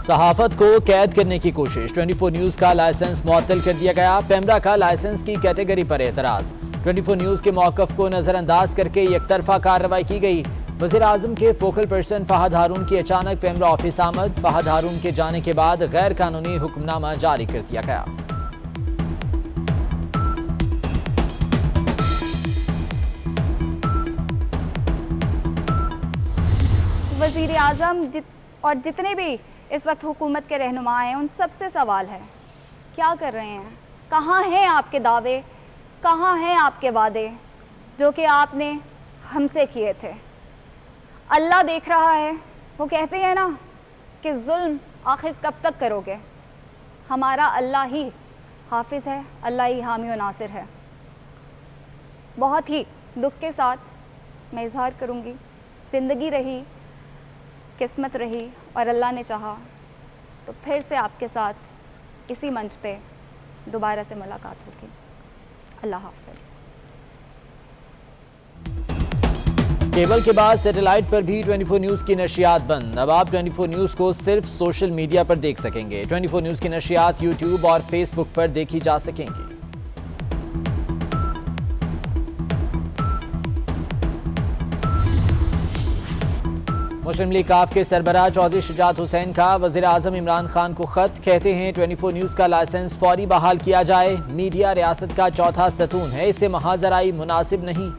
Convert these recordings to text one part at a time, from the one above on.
सहाफत को कैद करने की कोशिश, 24 न्यूज का लाइसेंस मुअत्तल कर दिया गया। पेमरा का लाइसेंस की कैटेगरी पर एतराज, 24 न्यूज के मौकफ को नजरअंदाज करके एक तरफा कार्रवाई की गई। वज़ीर आज़म के फोकल पर्सन फहद हारून की अचानक पेमरा ऑफिस आमद, फहद हारून के जाने के बाद गैर कानूनी हुक्मनामा जारी कर दिया गया। वज़ीर आज़म और जितने भी इस वक्त हुकूमत के रहनुमा हैं, उन सबसे सवाल है, क्या कर रहे हैं? कहाँ हैं आपके दावे, कहाँ हैं आपके वादे जो कि आपने हमसे किए थे? अल्लाह देख रहा है। वो कहते हैं ना कि जुल्म आखिर कब तक करोगे? हमारा अल्लाह ही हाफिज़ है, अल्लाह ही हामी और नासिर है। बहुत ही दुख के साथ मैं इजहार करूँगी, ज़िंदगी रही, किस्मत रही और अल्लाह ने चाहा तो फिर से आपके साथ इसी मंच पे दोबारा से मुलाकात होगी। अल्लाह हाफ़िज़। केबल के बाद सैटेलाइट पर भी 24 न्यूज़ की नशियात बंद। अब आप 24 न्यूज़ को सिर्फ सोशल मीडिया पर देख सकेंगे। 24 न्यूज़ की नशियात यूट्यूब और फेसबुक पर देखी जा सकेंगी। मुस्लिम लीग काफ के सरबराह चौधरी शुजात हुसैन का वज़ीर आज़म इमरान खान को खत, कहते हैं 24 न्यूज़ का लाइसेंस फौरी बहाल किया जाए। मीडिया रियासत का चौथा सतून है, इसे महाजराई मुनासिब नहीं।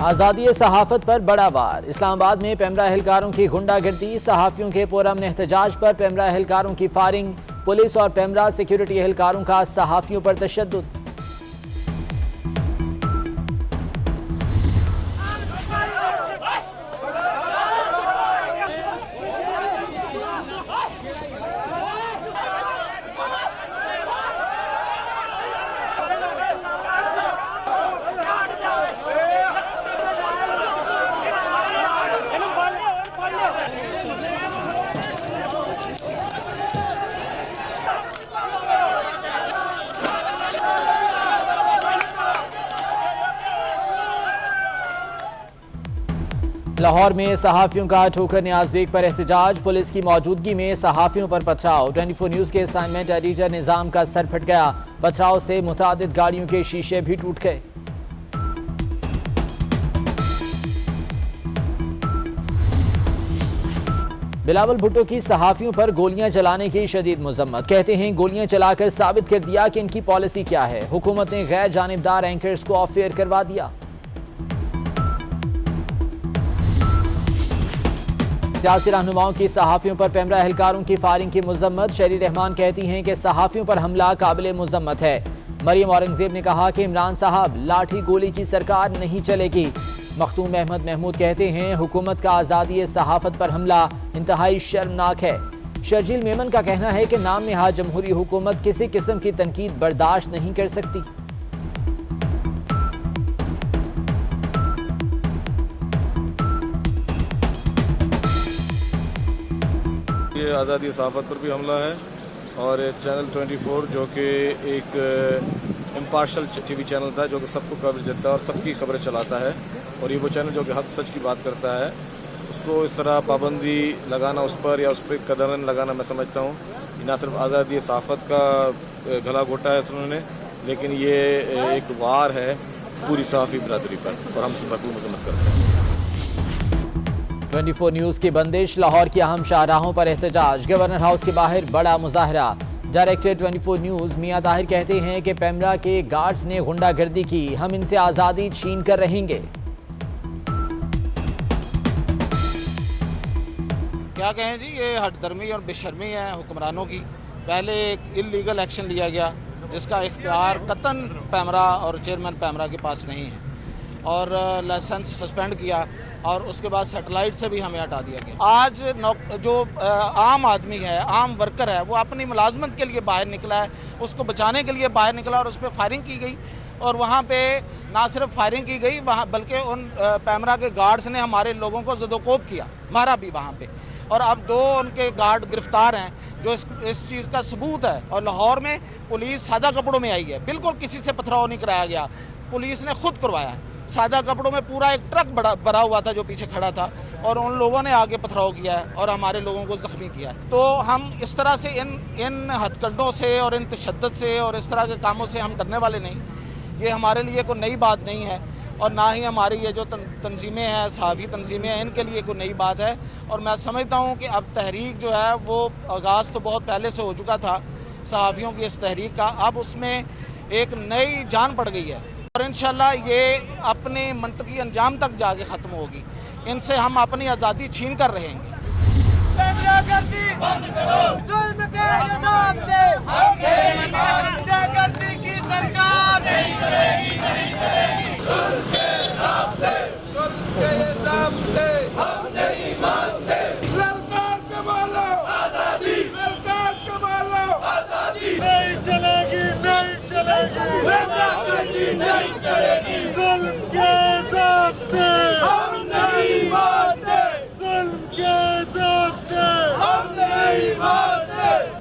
आज़ादी सहाफत पर बड़ा वार, इस्लामाबाद में पेमरा एहलकारों की गुंडागर्दी, सहाफ़ियों के पुरअमन एहतजाज पर पेमरा एहलकारों की फायरिंग, पुलिस और पेमरा सिक्योरिटी एहलकारों का सहाफ़ियों पर तशद्दुद। लाहौर में सहाफ़ियों का ठोकर न्याज बेग पर एहतजाज, पुलिस की मौजूदगी में सहाफ़ियों पर पथराव। 24 न्यूज़ के असाइनमेंट एडिटर निज़ाम का सर फट गया, पथराव से मुतादिद गाड़ियों के शीशे भी टूट गए। बिलावल भुट्टो की सहाफ़ियों पर गोलियां चलाने की शदीद मजम्मत, कहते हैं गोलियां चलाकर साबित कर दिया कि इनकी पॉलिसी क्या है। हुकूमत ने गैर जानिबदार एंकर्स को ऑफ एयर करवा दिया। सियासी रहनुमाओं की सहाफ़ियों पर पेमरा एहलकारों की फायरिंग की मजम्मत, शरी रहमान कहती हैं कि सहाफ़ियों पर हमला काबिल मजम्मत है। मरियम औरंगजेब ने कहा कि इमरान साहब लाठी गोली की सरकार नहीं चलेगी। मखदूम अहमद महमूद कहते हैं हुकूमत का आज़ादी सहाफ़त पर हमला इंतहाई शर्मनाक है। शर्जील मेमन का कहना है कि नाम नहाद जमहूरी हुकूमत किसी किस्म की तनकीद बर्दाश्त नहीं कर सकती। ये आज़ादी सहाफ़त पर भी हमला है और चैनल 24 जो कि एक इम्पार्शल टीवी चैनल था जो कि सबको कवरेज देता है और सबकी खबरें चलाता है, और ये वो चैनल जो कि हक सच की बात करता है, उसको इस तरह पाबंदी लगाना उस पर या उस पर कदरन लगाना मैं समझता हूँ ना सिर्फ आज़ादी सहाफ़त का गला घोटा है उन्होंने, लेकिन ये एक वार है पूरी सहाफ़ी बरादरी पर और हम सब भरपूर मजम्मत करते हैं। 24 न्यूज़ की बंदिश, लाहौर की अहम शाहराहों पर एहतजाज, गवर्नर हाउस के बाहर बड़ा मुजाहरा। डायरेक्टर 24 न्यूज़ मियां ताहिर कहते हैं कि पेमरा के गार्ड्स ने गुंडागर्दी की, हम इनसे आज़ादी छीन कर रहेंगे। क्या कहें जी, ये हटदर्मी और बेशर्मी है हुक्मरानों की। पहले एक इल्लीगल एक्शन लिया गया जिसका इख्तियार कतन पेमरा और चेयरमैन पेमरा के पास नहीं है, और लाइसेंस सस्पेंड किया और उसके बाद सैटेलाइट से भी हमें हटा दिया गया। आज जो आम आदमी है, आम वर्कर है, वो अपनी मुलाजमत के लिए बाहर निकला है, उसको बचाने के लिए बाहर निकला और उस पर फायरिंग की गई और वहाँ पे ना सिर्फ फायरिंग की गई वहाँ, बल्कि उन पैमरा के गार्ड्स ने हमारे लोगों को ज़दोकोब किया, मारा भी वहाँ पे। और अब 2 उनके गार्ड गिरफ्तार हैं, जो इस चीज़ का सबूत है। और लाहौर में पुलिस सादा कपड़ों में आई है, बिल्कुल किसी से पथराव नहीं कराया गया, पुलिस ने खुद करवाया। सादा कपड़ों में पूरा एक ट्रक भरा हुआ था जो पीछे खड़ा था, और उन लोगों ने आगे पथराव किया है और हमारे लोगों को ज़ख्मी किया है। तो हम इस तरह से इन हथकंडों से और इन तशद्दुद से और इस तरह के कामों से हम डरने वाले नहीं। ये हमारे लिए कोई नई बात नहीं है, और ना ही हमारी ये जो तंजीमें हैं, सहाफ़ी तंजीमें हैं, इनके लिए कोई नई बात है। और मैं समझता हूँ कि अब तहरीक जो है वो आगाज़ तो बहुत पहले से हो चुका था सहाफ़ियों की इस तहरीक का, अब उसमें एक नई जान पड़ गई है और इंशाल्लाह ये अपने मंतकी अंजाम तक जाके ख़त्म होगी। इनसे हम अपनी आज़ादी छीन कर रहेंगे।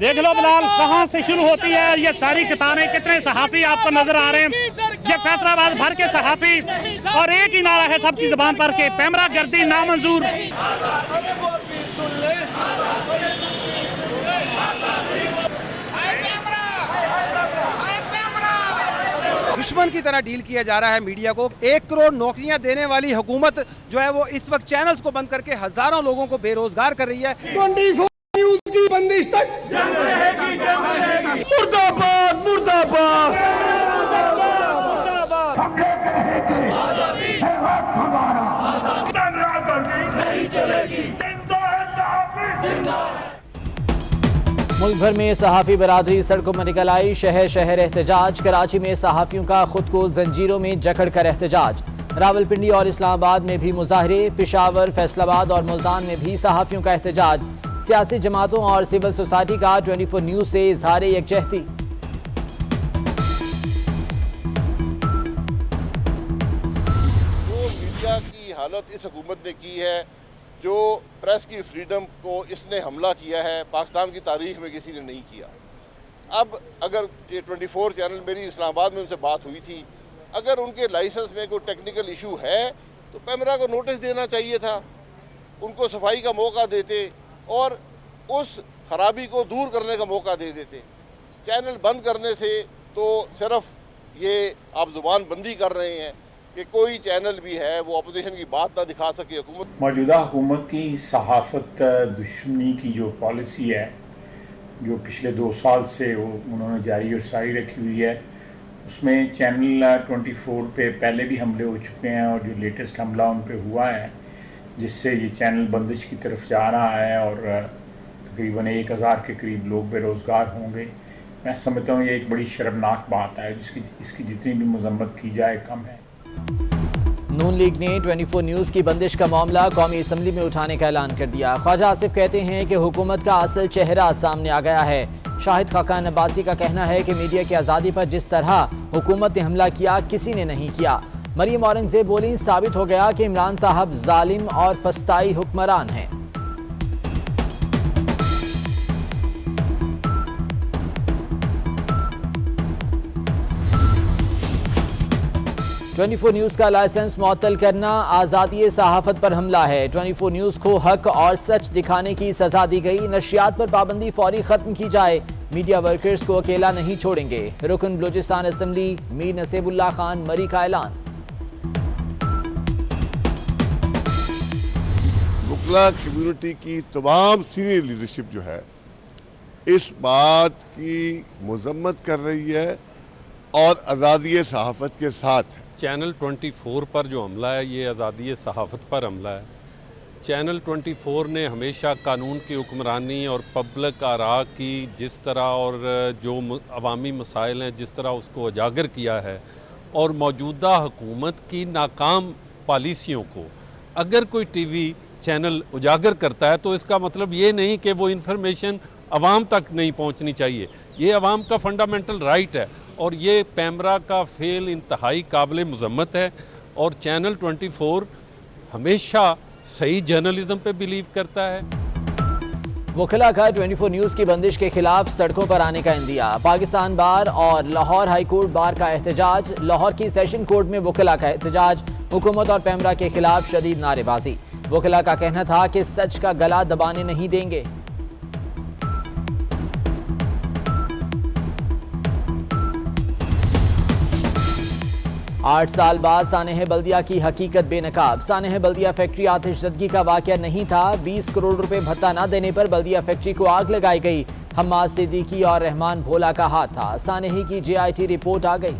देख लो बिलाल कहाँ से शुरू होती है ये सारी किताबें, कितने सहाफ़ी आपको नजर आ रहे हैं। ये फैसलाबाद भर के सहाफ़ी, और एक ही नारा है सबकी जुबान पर के पैमरा गर्दी नामंजूर। दुश्मन की तरह डील किया जा रहा है मीडिया को। 1 करोड़ नौकरियां देने वाली हुकूमत जो है वो इस वक्त चैनल्स को बंद करके हजारों लोगों को बेरोजगार कर रही है। 24 न्यूज की बंदिश तक जंग रहेगी, जंग रहेगी। मुर्दाबाद मुर्दाबाद मुर्दाबाद। हमले करेंगे, आजादी है हक हमारा, आजादी नहीं चलेगी। मुल्क भर में सहाफ़ी बरादरी सड़कों में निकल आई, शहर शहर एहतजाज। कराची में सहाफ़ियों का खुद को जंजीरों में जकड़ कर एहतजाज। रावलपिंडी और इस्लामाबाद में भी मुजाहरे, पेशावर, फैसलाबाद और मुल्तान में भी सहाफ़ियों का एहतजाज। सियासी जमातों और सिविल सोसाइटी का 24 न्यूज़ से इजहार यकजहती। जो मीडिया की हालत इस हुकूमत ने की है, जो प्रेस की फ्रीडम को इसने हमला किया है, पाकिस्तान की तारीख में किसी ने नहीं किया। अब अगर ये 24 चैनल, मेरी इस्लामाबाद में उनसे बात हुई थी, अगर उनके लाइसेंस में कोई टेक्निकल इशू है तो पैमरा को नोटिस देना चाहिए था, उनको सफाई का मौका देते और उस खराबी को दूर करने का मौका दे देते। चैनल बंद करने से तो सिर्फ ये आप जुबान बंदी कर रहे हैं कि कोई चैनल भी है वो अपोजिशन की बात ना दिखा सके। हुकूमत, मौजूदा हुकूमत की सहाफ़त दुश्मनी की जो पॉलिसी है, जो पिछले 2 साल से वो उन्होंने जारी और सारी रखी हुई है, उसमें चैनल 24 पे पहले भी हमले हो चुके हैं और जो लेटेस्ट हमला उन पे हुआ है जिससे ये चैनल बंदिश की तरफ जा रहा है और तकरीबन 1000 के करीब लोग बेरोज़गार होंगे। मैं समझता हूँ ये एक बड़ी शर्मनाक बात है, इसकी जितनी भी मजम्मत की जाए कम है। नून लीग ने 24 न्यूज़ की बंदिश का मामला कौमी असम्बली में उठाने का ऐलान कर दिया। ख्वाजा आसिफ कहते हैं कि हुकूमत का असल चेहरा सामने आ गया है। शाहिद खाकान अब्बासी का कहना है कि मीडिया की आज़ादी पर जिस तरह हुकूमत ने हमला किया किसी ने नहीं किया। मरियम औरंगजेब बोली, साबित हो गया कि इमरान साहब जालिम और फस्ताई हुक्मरान हैं। 24 न्यूज़ का लाइसेंस मुअत्तल करना आज़ादी सहाफ़त पर हमला है। 24 न्यूज़ को हक और सच दिखाने की सजा दी गई। नशियात पर पाबंदी फौरी खत्म की जाए। मीडिया वर्कर्स को अकेला नहीं छोड़ेंगे। रुकन बलूचिस्तान असम्बली मीर नसीबुल्लाह खान मरी का ऐलान। मुगला कम्युनिटी की तमाम सीनियर लीडरशिप जो है इस बात की मजम्मत कर रही है और आज़ादी सहाफ़त के साथ चैनल 24 पर जो हमला है ये आज़ादी सहाफ़त पर हमला है। चैनल 24 ने हमेशा कानून की हुक्मरानी और पब्लिक आरा की जिस तरह और जो अवामी मसाइल हैं जिस तरह उसको उजागर किया है और मौजूदा हुकूमत की नाकाम पॉलिसियों को अगर कोई टीवी चैनल उजागर करता है तो इसका मतलब ये नहीं कि वो इन्फॉर्मेशन आवाम तक नहीं पहुंचनी चाहिए। ये आवाम का फंडामेंटल राइट है और ये पैमरा का फेल इंतहाई काबिल मज़म्मत है। और चैनल 24 हमेशा सही जर्नलिज्म पे बिलीव करता है। वकीला का 24 न्यूज़ की बंदिश के खिलाफ सड़कों पर आने का इंदिया। पाकिस्तान बार और लाहौर हाई कोर्ट बार का एहतजाज। लाहौर की सेशन कोर्ट में वकीला का एहतजाज। हुकूमत और पैमरा के खिलाफ शदीद नारेबाजी। वकीला का कहना था कि सच का गला दबाने नहीं देंगे। आठ साल बाद सानेह बल्दिया की हकीकत बेनकाब। सानेह बल्दिया फैक्ट्री आतिशज़दगी का वाक़या नहीं था। 20 करोड़ रुपए भत्ता न देने पर बल्दिया फैक्ट्री को आग लगाई गई। हम्माद सिद्दीकी और रहमान भोला का हाथ था। सानेही की JIT रिपोर्ट आ गई।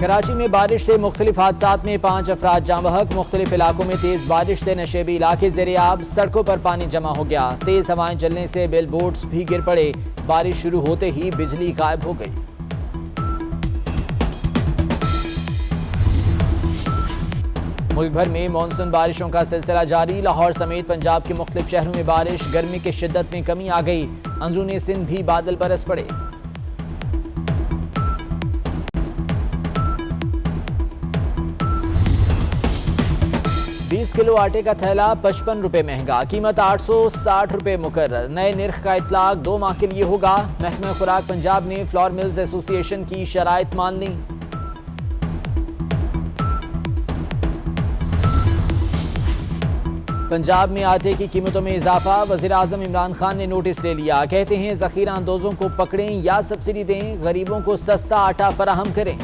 कराची में बारिश से मुख्तलिफ हादसात में 5 अफराद जाँ बहक। मुख्तलिफ इलाकों में तेज बारिश से नशेबी इलाके ज़ेरे-आब। सड़कों पर पानी जमा हो गया। तेज हवाएं चलने से बिल बोर्ड्स भी गिर पड़े। बारिश शुरू होते ही बिजली गायब हो गई। मुल्क भर में मानसून बारिशों का सिलसिला जारी। लाहौर समेत पंजाब के मुख्तलिफ शहरों में बारिश। गर्मी की शिद्दत में कमी आ गई। अंदरूनी सिंध भी बादल बरस पड़े। किलो आटे का थैला 55 रुपए महंगा। कीमत 860 रुपए मुकर्रर। नए निर्ख का इतलाक 2 माह के लिए होगा। महकमा खुराक पंजाब ने फ्लोर मिल्स एसोसिएशन की शराइत मान ली। पंजाब में आटे की कीमतों में इजाफा। वज़ीर आज़म इमरान खान ने नोटिस ले लिया। कहते हैं ज़ख़ीरा अंदोज़ों को पकड़ें या सब्सिडी दें, गरीबों को सस्ता आटा फराहम करें।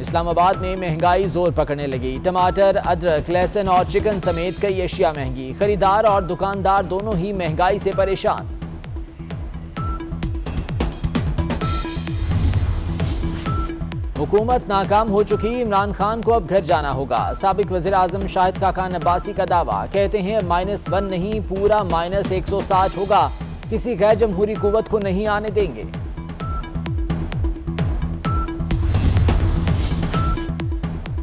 इस्लामाबाद में महंगाई जोर पकड़ने लगी। टमाटर, अदरक, लहसुन और चिकन समेत कई अशिया महंगी। खरीदार और दुकानदार दोनों ही महंगाई से परेशान। हुकूमत नाकाम हो चुकी। इमरान खान को अब घर जाना होगा। साबिक वज़ीर आज़म शाहिद खाकान अब्बासी का दावा। कहते हैं -1 नहीं, पूरा -160 होगा। किसी गैर जमहूरी कुव्वत को नहीं आने देंगे।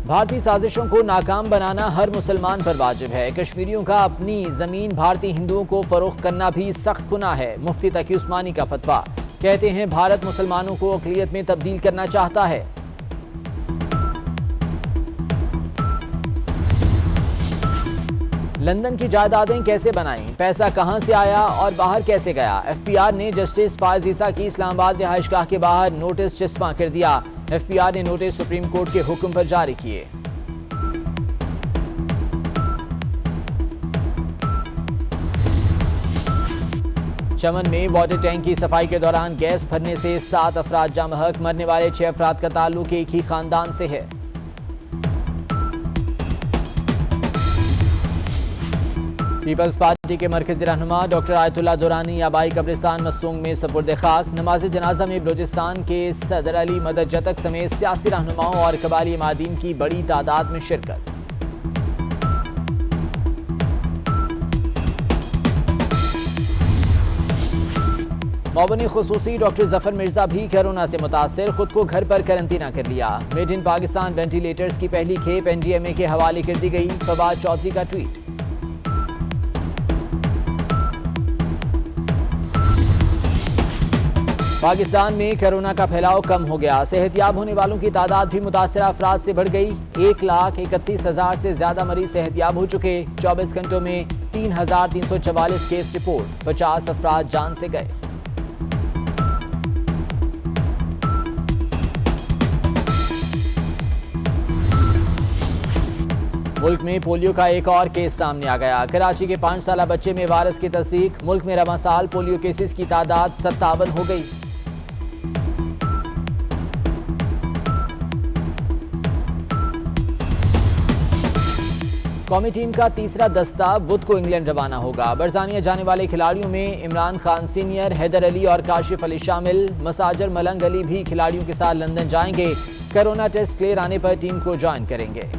भारतीय साजिशों को नाकाम बनाना हर मुसलमान पर वाजिब है। कश्मीरियों का अपनी जमीन भारतीय हिंदुओं को फरोख्त करना भी सख्त गुनाह है। मुफ्ती तकी उस्मानी का फतवा। कहते हैं भारत मुसलमानों को अक़लियत में तब्दील करना चाहता है। लंदन की जायदादें कैसे बनाई, पैसा कहां से आया और बाहर कैसे गया। FPR ने जस्टिस फायज ईसा की इस्लामाबाद रिहाइशगाह के बाहर नोटिस चिस्पा कर दिया। FPR ने नोटिस सुप्रीम कोर्ट के हुक्म पर जारी किए। चमन में वाटर टैंक की सफाई के दौरान गैस भरने से 7 अफराद जाँ बहक। मरने वाले 6 अफराद का ताल्लुक एक ही खानदान से है। पीपल्स पार्टी के मरकजी रहनुमा डॉक्टर आयतुल्लाह दुरानी आबाई कब्रिस्तान मस्तूंग में सपुर्द खाक। नमाज जनाजा में बलूचिस्तान के सदर अली मदद जतक समेत सियासी रहनुमाओं और कबायली मादीन की बड़ी तादाद में शिरकत। मौबनी खुसूसी डॉक्टर जफर मिर्जा भी कोरोना से मुतासिर। खुद को घर पर करंतना कर लिया। मेड इन पाकिस्तान वेंटिलेटर्स की पहली खेप NDMA के हवाले कर दी गई। फवाद चौधरी का ट्वीट। पाकिस्तान में कोरोना का फैलाव कम हो गया। सेहतयाब होने वालों की तादाद भी मुतासरा अफराद से बढ़ गई। 1,31,000 से ज्यादा मरीज सेहतयाब हो चुके। 24 घंटों में 3,344 केस रिपोर्ट। 50 अफराद जान से गए। मुल्क में पोलियो का एक और केस सामने आ गया। कराची के 5 साला बच्चे में वायरस की तस्दीक। मुल्क में रवां साल पोलियो केसेस की तादाद 57 हो गई। कौमी टीम का तीसरा दस्ता बुध को इंग्लैंड रवाना होगा। बरतानिया जाने वाले खिलाड़ियों में इमरान खान सीनियर, हैदर अली और काशिफ अली शामिल। मसाजर मलंग अली भी खिलाड़ियों के साथ लंदन जाएंगे। कोरोना टेस्ट क्लियर आने पर टीम को ज्वाइन करेंगे।